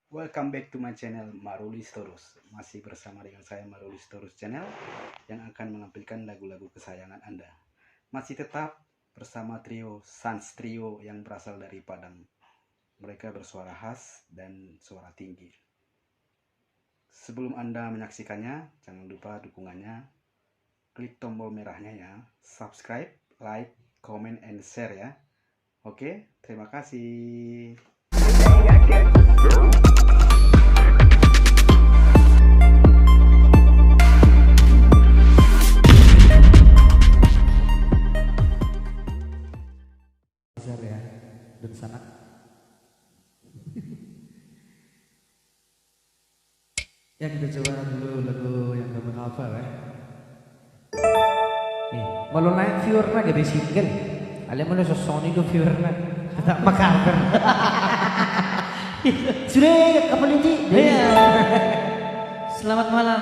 Welcome back to my channel Marulis Torus. Masih bersama dengan saya Marulis Torus Channel yang akan menampilkan lagu-lagu kesayangan Anda. Masih tetap bersama trio Sans Trio yang berasal dari Padang. Mereka bersuara khas dan suara tinggi. Sebelum Anda menyaksikannya, jangan lupa dukungannya. Klik tombol merahnya ya. Subscribe, like, comment, and share ya. Oke, terima kasih. Ya, dan sana. Ya kita coba dulu lagu yang kamu hafal ya. Malu naik viewernya gede single. Alam mo na sa Sony do viewernya. Kita makaver. Sudah kapaliti. Iya. Selamat malam.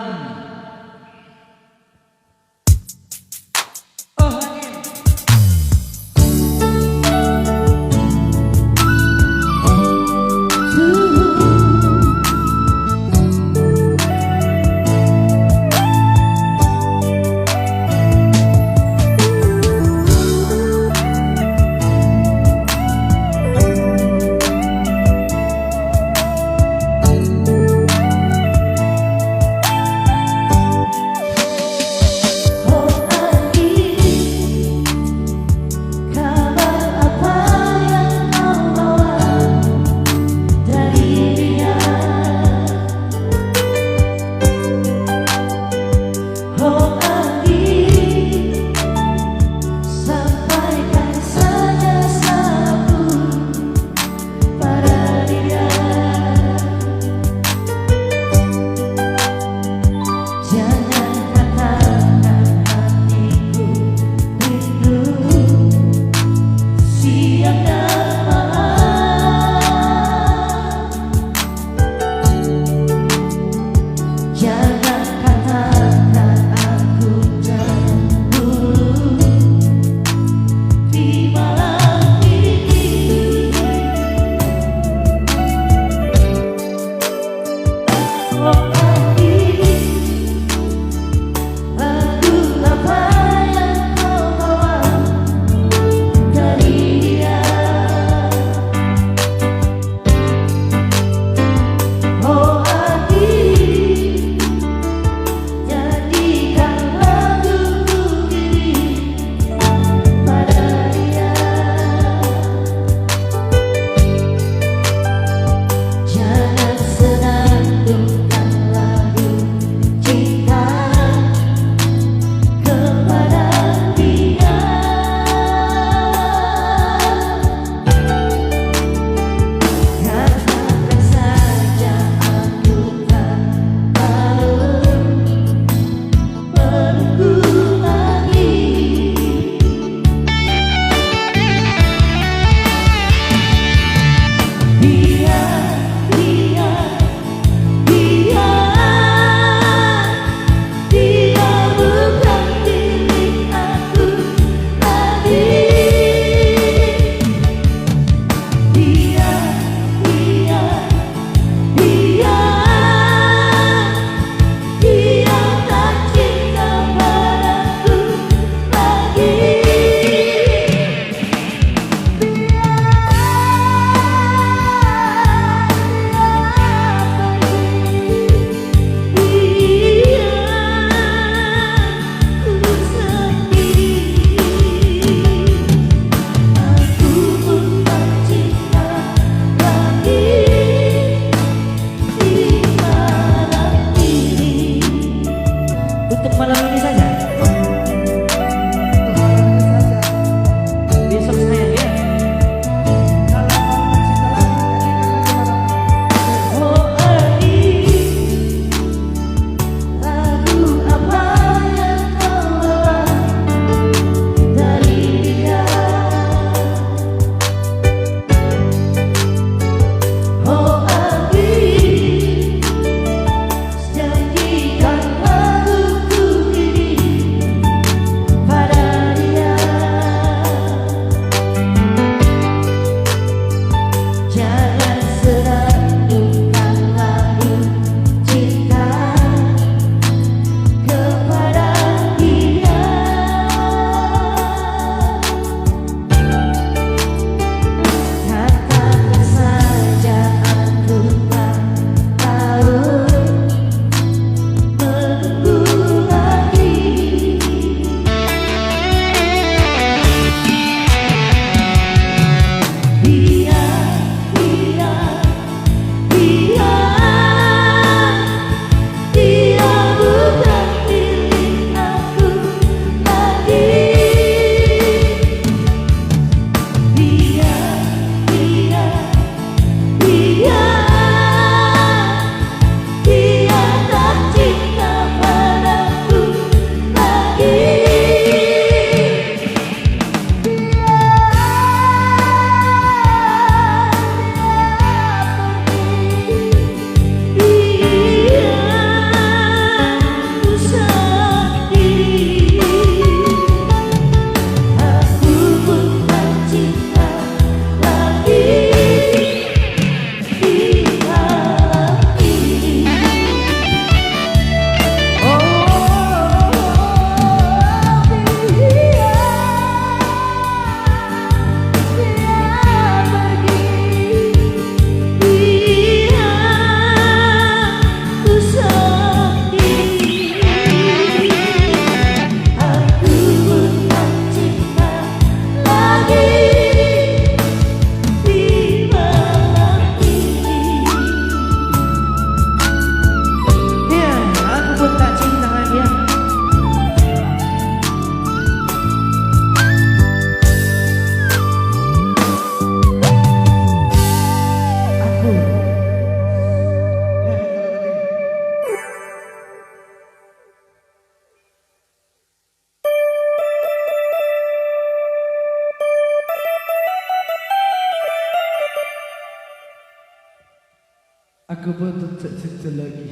Aku butuh cerita lagi.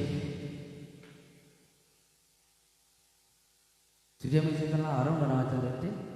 Jadi masih kenal orang udah nama cerita.